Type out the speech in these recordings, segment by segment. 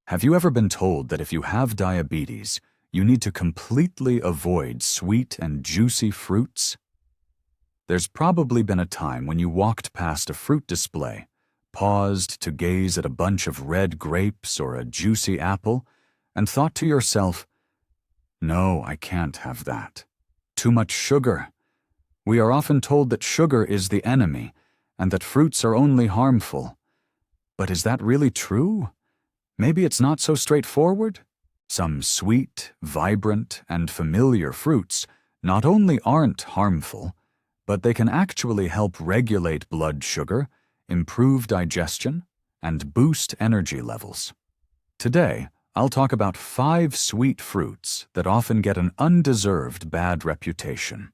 Have you ever been told that if you have diabetes, you need to completely avoid sweet and juicy fruits? There's probably been a time when you walked past a fruit display, paused to gaze at a bunch of red grapes or a juicy apple, and thought to yourself, "No, I can't have that. Too much sugar." We are often told that sugar is the enemy and that fruits are only harmful. But is that really true? Maybe it's not so straightforward. Some sweet, vibrant, and familiar fruits not only aren't harmful, but they can actually help regulate blood sugar, improve digestion, and boost energy levels. Today, I'll talk about 5 sweet fruits that often get an undeserved bad reputation.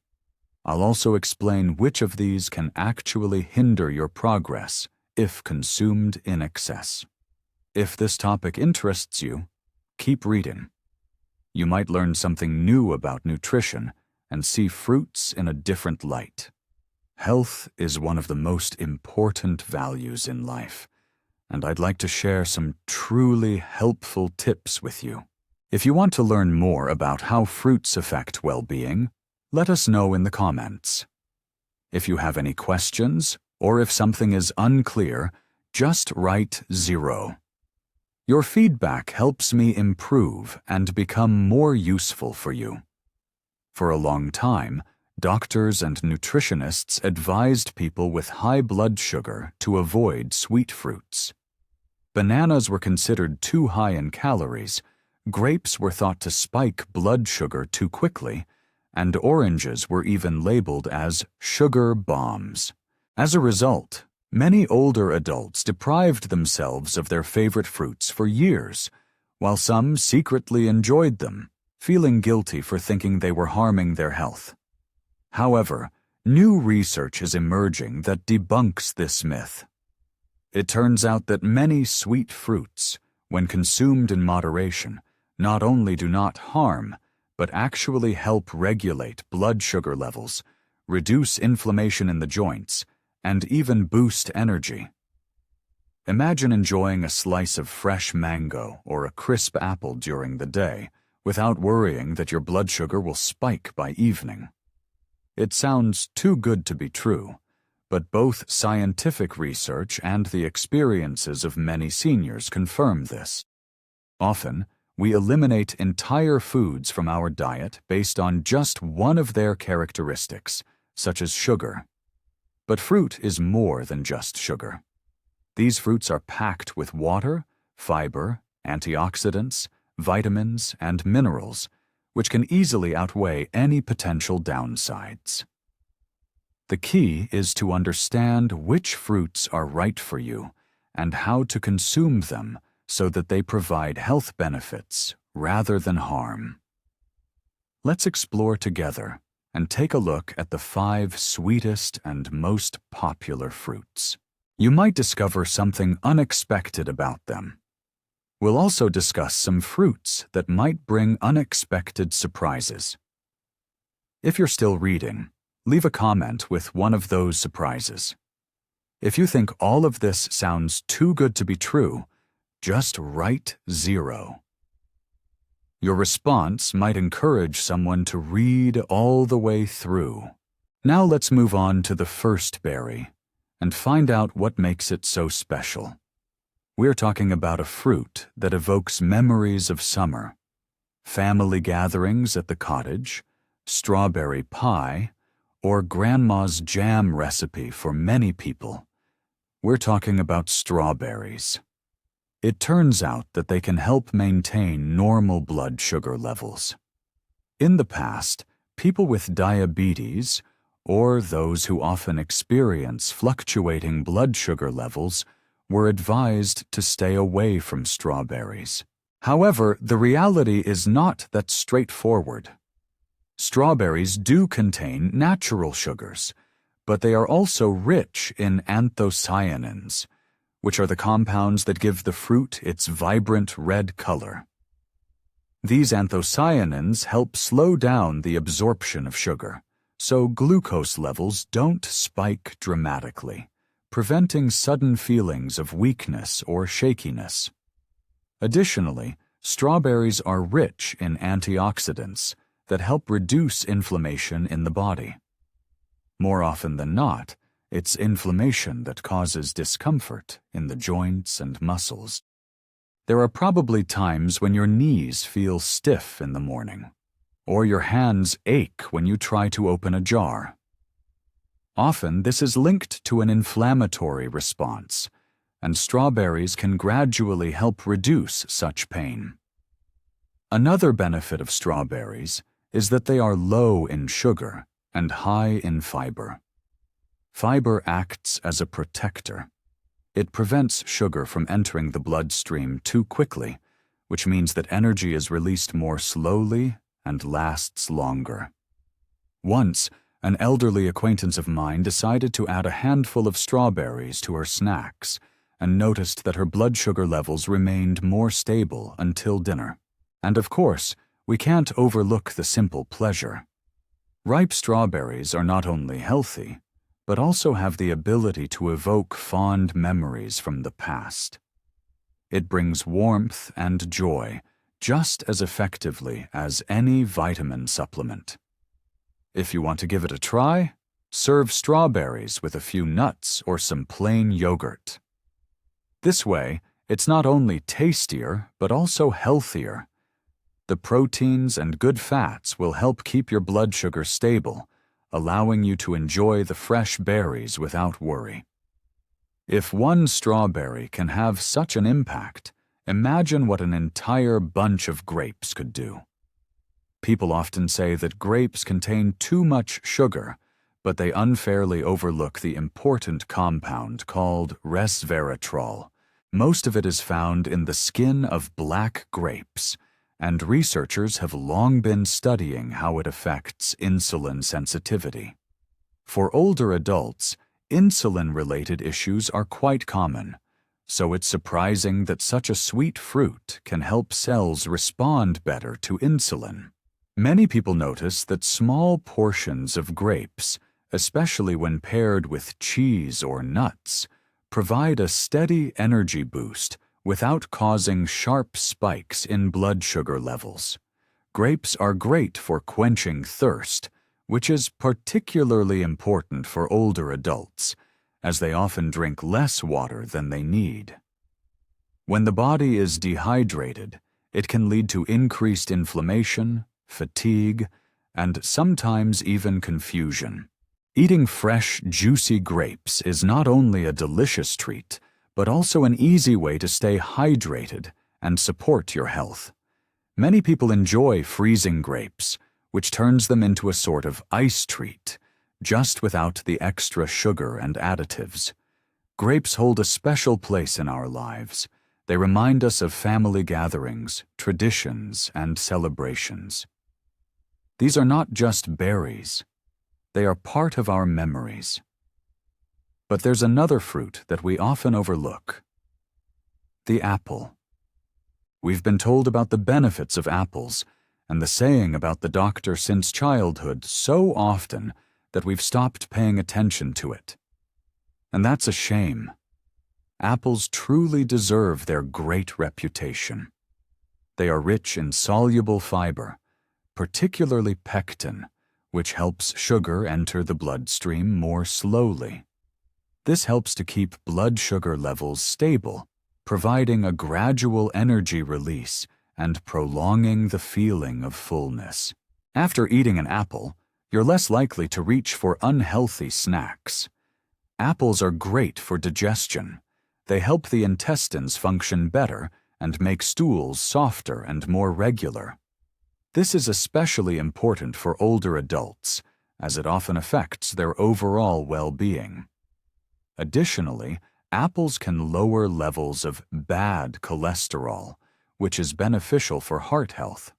I'll also explain which of these can actually hinder your progress if consumed in excess. If this topic interests you, keep reading. You might learn something new about nutrition and see fruits in a different light. Health is one of the most important values in life, and I'd like to share some truly helpful tips with you. If you want to learn more about how fruits affect well-being, let us know in the comments. If you have any questions, or if something is unclear, just write 0. Your feedback helps me improve and become more useful for you. For a long time, doctors and nutritionists advised people with high blood sugar to avoid sweet fruits. Bananas were considered too high in calories, grapes were thought to spike blood sugar too quickly, and oranges were even labeled as sugar bombs. As a result, many older adults deprived themselves of their favorite fruits for years, while some secretly enjoyed them, feeling guilty for thinking they were harming their health. However, new research is emerging that debunks this myth. It turns out that many sweet fruits, when consumed in moderation, not only do not harm, but actually help regulate blood sugar levels, reduce inflammation in the joints, and even boost energy. Imagine enjoying a slice of fresh mango or a crisp apple during the day without worrying that your blood sugar will spike by evening. It sounds too good to be true, but both scientific research and the experiences of many seniors confirm this. Often, we eliminate entire foods from our diet based on just one of their characteristics, such as sugar. But fruit is more than just sugar. These fruits are packed with water, fiber, antioxidants, vitamins, and minerals, which can easily outweigh any potential downsides. The key is to understand which fruits are right for you and how to consume them so that they provide health benefits rather than harm. Let's explore together and take a look at the 5 sweetest and most popular fruits. You might discover something unexpected about them. We'll also discuss some fruits that might bring unexpected surprises. If you're still reading, leave a comment with one of those surprises. If you think all of this sounds too good to be true, just write 0. Your response might encourage someone to read all the way through. Now let's move on to the first berry and find out what makes it so special. We're talking about a fruit that evokes memories of summer, family gatherings at the cottage, strawberry pie, or grandma's jam recipe for many people. We're talking about strawberries. It turns out that they can help maintain normal blood sugar levels. In the past, people with diabetes, or those who often experience fluctuating blood sugar levels, were advised to stay away from strawberries. However, the reality is not that straightforward. Strawberries do contain natural sugars, but they are also rich in anthocyanins, which are the compounds that give the fruit its vibrant red color. These anthocyanins help slow down the absorption of sugar, so glucose levels don't spike dramatically, preventing sudden feelings of weakness or shakiness. Additionally, strawberries are rich in antioxidants that help reduce inflammation in the body. More often than not, it's inflammation that causes discomfort in the joints and muscles. There are probably times when your knees feel stiff in the morning, or your hands ache when you try to open a jar. Often, this is linked to an inflammatory response, and strawberries can gradually help reduce such pain. Another benefit of strawberries is that they are low in sugar and high in fiber. Fiber acts as a protector. It prevents sugar from entering the bloodstream too quickly, which means that energy is released more slowly and lasts longer. Once, an elderly acquaintance of mine decided to add a handful of strawberries to her snacks and noticed that her blood sugar levels remained more stable until dinner. And of course, we can't overlook the simple pleasure. Ripe strawberries are not only healthy, but also have the ability to evoke fond memories from the past. It brings warmth and joy just as effectively as any vitamin supplement. If you want to give it a try, serve strawberries with a few nuts or some plain yogurt. This way, it's not only tastier, but also healthier. The proteins and good fats will help keep your blood sugar stable, allowing you to enjoy the fresh berries without worry. If one strawberry can have such an impact, imagine what an entire bunch of grapes could do. People often say that grapes contain too much sugar, but they unfairly overlook the important compound called resveratrol. Most of it is found in the skin of black grapes, and researchers have long been studying how it affects insulin sensitivity. For older adults, insulin-related issues are quite common, so it's surprising that such a sweet fruit can help cells respond better to insulin. Many people notice that small portions of grapes, especially when paired with cheese or nuts, provide a steady energy boost without causing sharp spikes in blood sugar levels. Grapes are great for quenching thirst, which is particularly important for older adults, as they often drink less water than they need. When the body is dehydrated, it can lead to increased inflammation, fatigue, and sometimes even confusion. Eating fresh, juicy grapes is not only a delicious treat, but also an easy way to stay hydrated and support your health. Many people enjoy freezing grapes, which turns them into a sort of ice treat, just without the extra sugar and additives. Grapes hold a special place in our lives. They remind us of family gatherings, traditions, and celebrations. These are not just berries. They are part of our memories. But there's another fruit that we often overlook: the apple. We've been told about the benefits of apples and the saying about the doctor since childhood so often that we've stopped paying attention to it. And that's a shame. Apples truly deserve their great reputation. They are rich in soluble fiber, particularly pectin, which helps sugar enter the bloodstream more slowly. This helps to keep blood sugar levels stable, providing a gradual energy release and prolonging the feeling of fullness. After eating an apple, you're less likely to reach for unhealthy snacks. Apples are great for digestion. They help the intestines function better and make stools softer and more regular. This is especially important for older adults, as it often affects their overall well-being. Additionally, apples can lower levels of bad cholesterol, which is beneficial for heart health.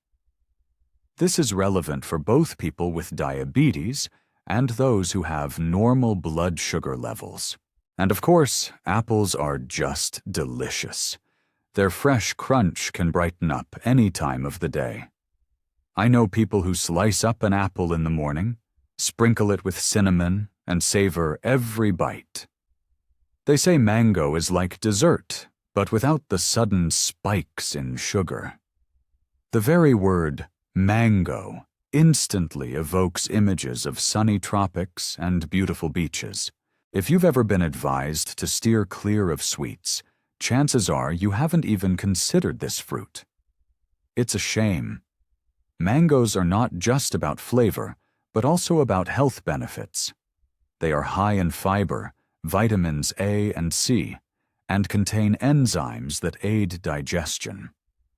This is relevant for both people with diabetes and those who have normal blood sugar levels. And of course, apples are just delicious. Their fresh crunch can brighten up any time of the day. I know people who slice up an apple in the morning, sprinkle it with cinnamon, and savor every bite. They say mango is like dessert, but without the sudden spikes in sugar. The very word mango instantly evokes images of sunny tropics and beautiful beaches. If you've ever been advised to steer clear of sweets, chances are you haven't even considered this fruit. It's a shame. Mangoes are not just about flavor, but also about health benefits. They are high in fiber, vitamins A and C, and contain enzymes that aid digestion.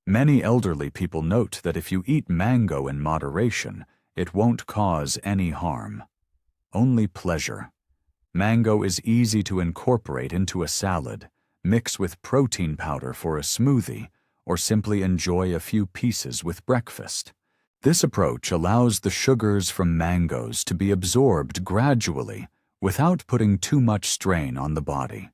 Many elderly people note that if you eat mango in moderation, it won't cause any harm. Only pleasure. Mango is easy to incorporate into a salad, mix with protein powder for a smoothie, or simply enjoy a few pieces with breakfast. This approach allows the sugars from mangoes to be absorbed gradually without putting too much strain on the body.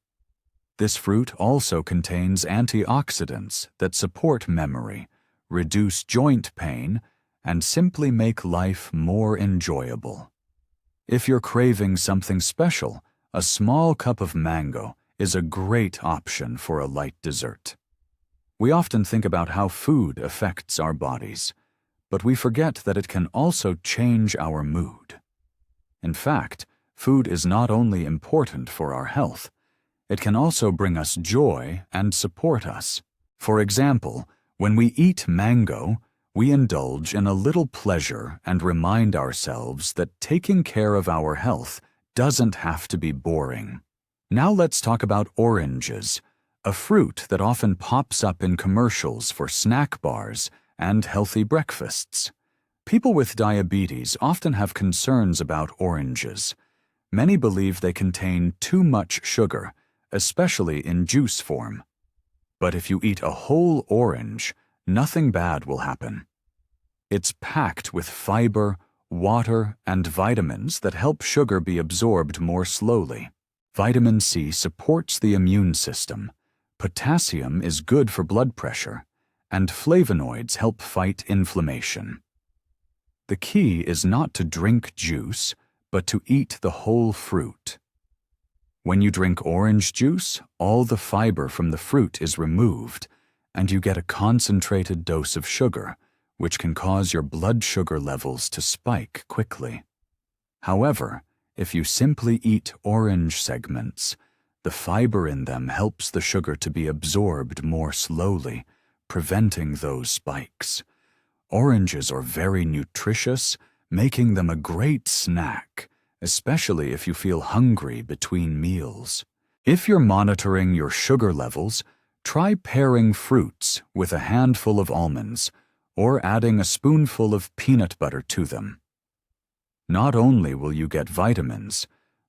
This fruit also contains antioxidants that support memory, reduce joint pain, and simply make life more enjoyable. If you're craving something special, a small cup of mango is a great option for a light dessert. We often think about how food affects our bodies, but we forget that it can also change our mood. In fact, food is not only important for our health, it can also bring us joy and support us. For example, when we eat mango, we indulge in a little pleasure and remind ourselves that taking care of our health doesn't have to be boring. Now let's talk about oranges, a fruit that often pops up in commercials for snack bars and healthy breakfasts. People with diabetes often have concerns about oranges. Many believe they contain too much sugar, especially in juice form. But if you eat a whole orange, nothing bad will happen. It's packed with fiber, water, and vitamins that help sugar be absorbed more slowly. Vitamin C supports the immune system, potassium is good for blood pressure, and flavonoids help fight inflammation. The key is not to drink juice, but to eat the whole fruit. When you drink orange juice, all the fiber from the fruit is removed, and you get a concentrated dose of sugar, which can cause your blood sugar levels to spike quickly. However, if you simply eat orange segments, the fiber in them helps the sugar to be absorbed more slowly, preventing those spikes. Oranges are very nutritious, making them a great snack, especially if you feel hungry between meals. If you're monitoring your sugar levels, try pairing fruits with a handful of almonds or adding a spoonful of peanut butter to them. Not only will you get vitamins,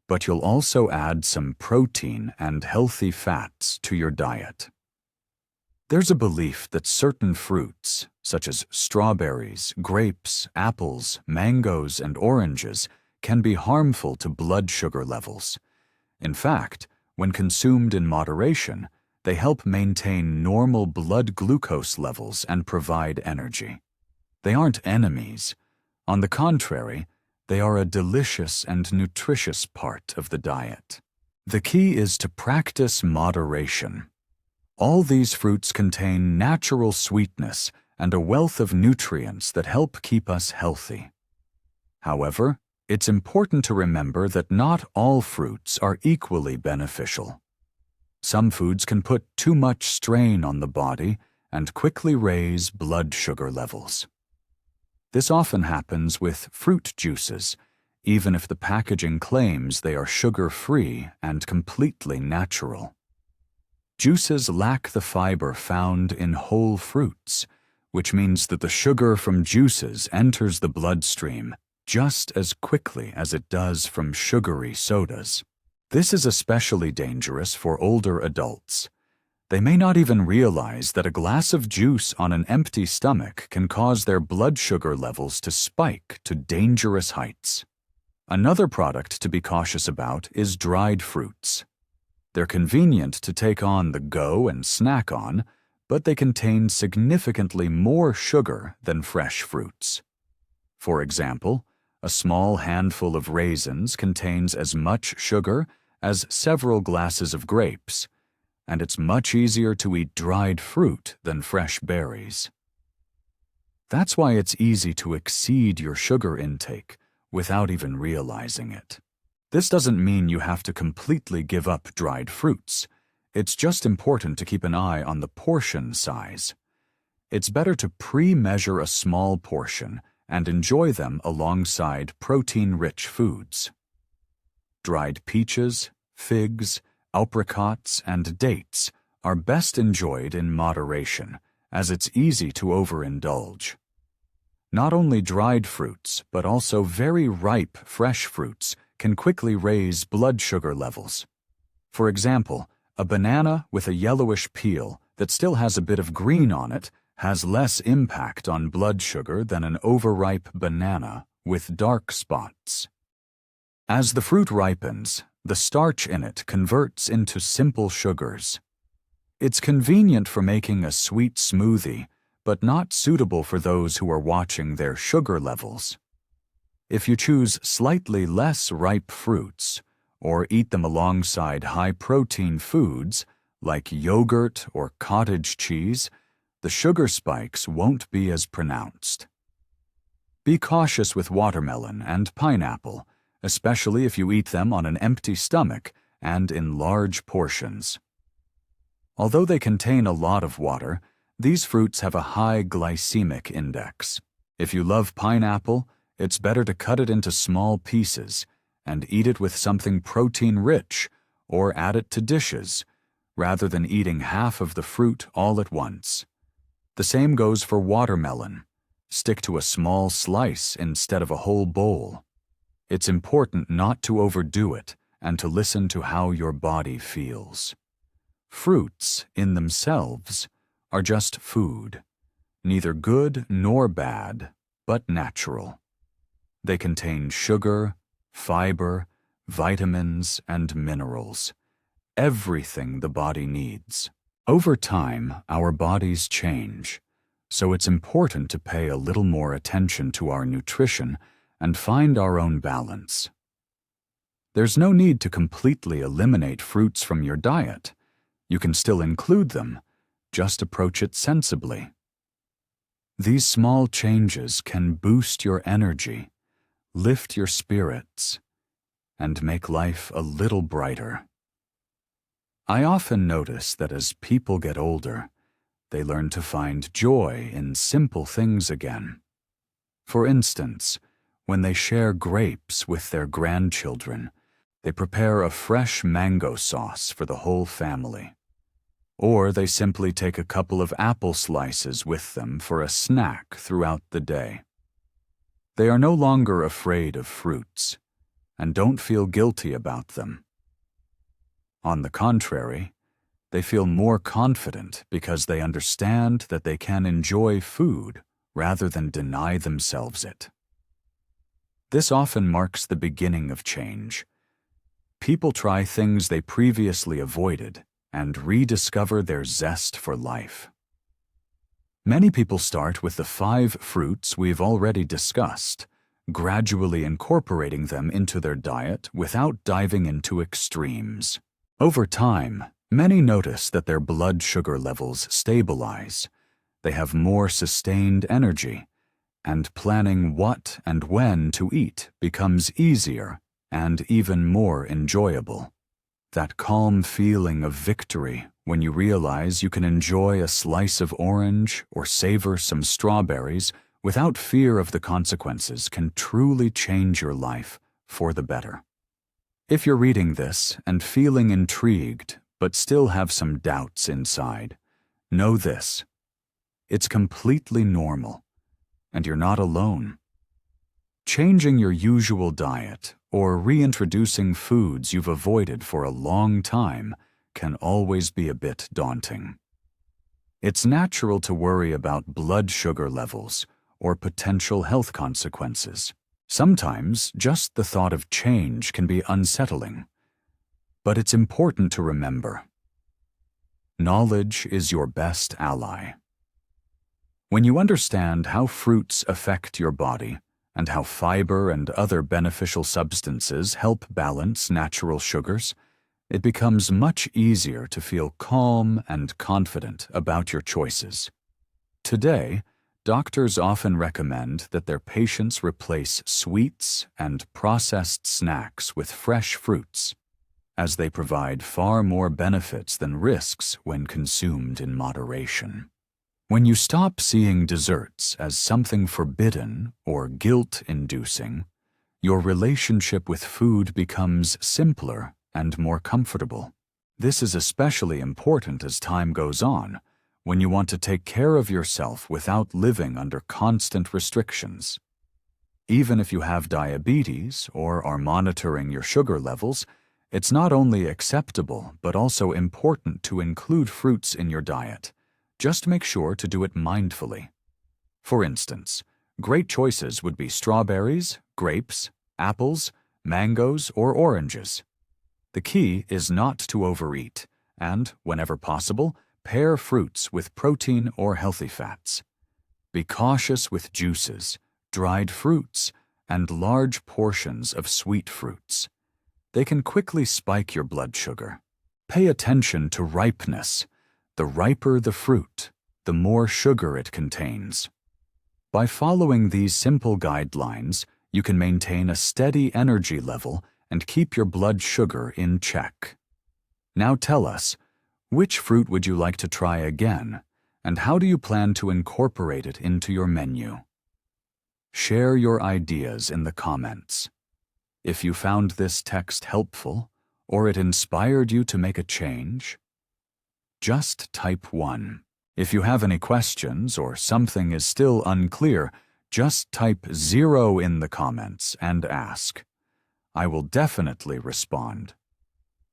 but you'll also add some protein and healthy fats to your diet. There's a belief that certain fruits, such as strawberries, grapes, apples, mangoes, and oranges, can be harmful to blood sugar levels. In fact, when consumed in moderation, they help maintain normal blood glucose levels and provide energy. They aren't enemies. On the contrary, they are a delicious and nutritious part of the diet. The key is to practice moderation. All these fruits contain natural sweetness and a wealth of nutrients that help keep us healthy. However, it's important to remember that not all fruits are equally beneficial. Some foods can put too much strain on the body and quickly raise blood sugar levels. This often happens with fruit juices, even if the packaging claims they are sugar-free and completely natural. Juices lack the fiber found in whole fruits, which means that the sugar from juices enters the bloodstream just as quickly as it does from sugary sodas. This is especially dangerous for older adults. They may not even realize that a glass of juice on an empty stomach can cause their blood sugar levels to spike to dangerous heights. Another product to be cautious about is dried fruits. They're convenient to take on the go and snack on, but they contain significantly more sugar than fresh fruits. For example, a small handful of raisins contains as much sugar as several glasses of grapes, and it's much easier to eat dried fruit than fresh berries. That's why it's easy to exceed your sugar intake without even realizing it. This doesn't mean you have to completely give up dried fruits. It's just important to keep an eye on the portion size. It's better to pre-measure a small portion and enjoy them alongside protein-rich foods. Dried peaches, figs, apricots, and dates are best enjoyed in moderation, as it's easy to overindulge. Not only dried fruits, but also very ripe fresh fruits can quickly raise blood sugar levels. For example, a banana with a yellowish peel that still has a bit of green on it has less impact on blood sugar than an overripe banana with dark spots. As the fruit ripens, the starch in it converts into simple sugars. It's convenient for making a sweet smoothie, but not suitable for those who are watching their sugar levels. If you choose slightly less ripe fruits, or eat them alongside high-protein foods like yogurt or cottage cheese, the sugar spikes won't be as pronounced. Be cautious with watermelon and pineapple, especially if you eat them on an empty stomach and in large portions. Although they contain a lot of water, these fruits have a high glycemic index. If you love pineapple, it's better to cut it into small pieces and eat it with something protein-rich or add it to dishes, rather than eating half of the fruit all at once. The same goes for watermelon. Stick to a small slice instead of a whole bowl. It's important not to overdo it and to listen to how your body feels. Fruits, in themselves, are just food, neither good nor bad, but natural. They contain sugar, fiber, vitamins, and minerals, everything the body needs. Over time, our bodies change, so it's important to pay a little more attention to our nutrition and find our own balance. There's no need to completely eliminate fruits from your diet. You can still include them, just approach it sensibly. These small changes can boost your energy, lift your spirits, and make life a little brighter. I often notice that as people get older, they learn to find joy in simple things again. For instance, when they share grapes with their grandchildren, they prepare a fresh mango sauce for the whole family. Or they simply take a couple of apple slices with them for a snack throughout the day. They are no longer afraid of fruits, and don't feel guilty about them. On the contrary, they feel more confident because they understand that they can enjoy food rather than deny themselves it. This often marks the beginning of change. People try things they previously avoided and rediscover their zest for life. Many people start with the 5 fruits we've already discussed, gradually incorporating them into their diet without diving into extremes. Over time, many notice that their blood sugar levels stabilize, they have more sustained energy, and planning what and when to eat becomes easier and even more enjoyable. That calm feeling of victory when you realize you can enjoy a slice of orange or savor some strawberries without fear of the consequences can truly change your life for the better. If you're reading this and feeling intrigued but still have some doubts inside, know this: it's completely normal, and you're not alone. Changing your usual diet or reintroducing foods you've avoided for a long time can always be a bit daunting. It's natural to worry about blood sugar levels or potential health consequences. Sometimes just the thought of change can be unsettling. But it's important to remember: knowledge is your best ally. When you understand how fruits affect your body, and how fiber and other beneficial substances help balance natural sugars, it becomes much easier to feel calm and confident about your choices. Today, doctors often recommend that their patients replace sweets and processed snacks with fresh fruits, as they provide far more benefits than risks when consumed in moderation. When you stop seeing desserts as something forbidden or guilt-inducing, your relationship with food becomes simpler and more comfortable. This is especially important as time goes on, when you want to take care of yourself without living under constant restrictions. Even if you have diabetes or are monitoring your sugar levels, it's not only acceptable but also important to include fruits in your diet. Just make sure to do it mindfully. For instance, great choices would be strawberries, grapes, apples, mangoes, or oranges. The key is not to overeat, and, whenever possible, pair fruits with protein or healthy fats. Be cautious with juices, dried fruits, and large portions of sweet fruits. They can quickly spike your blood sugar. Pay attention to ripeness. The riper the fruit, the more sugar it contains. By following these simple guidelines, you can maintain a steady energy level and keep your blood sugar in check. Now tell us, which fruit would you like to try again, and how do you plan to incorporate it into your menu? Share your ideas in the comments. If you found this text helpful, or it inspired you to make a change, just type 1. If you have any questions or something is still unclear, just type 0 in the comments and ask. I will definitely respond.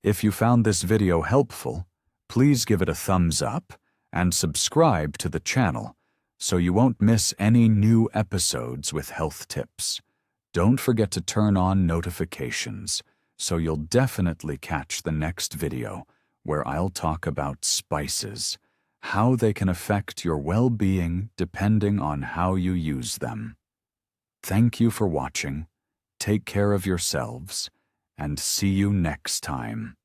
If you found this video helpful, please give it a thumbs up and subscribe to the channel so you won't miss any new episodes with health tips. Don't forget to turn on notifications so you'll definitely catch the next video where I'll talk about spices, how they can affect your well-being depending on how you use them. Thank you for watching. Take care of yourselves, and see you next time.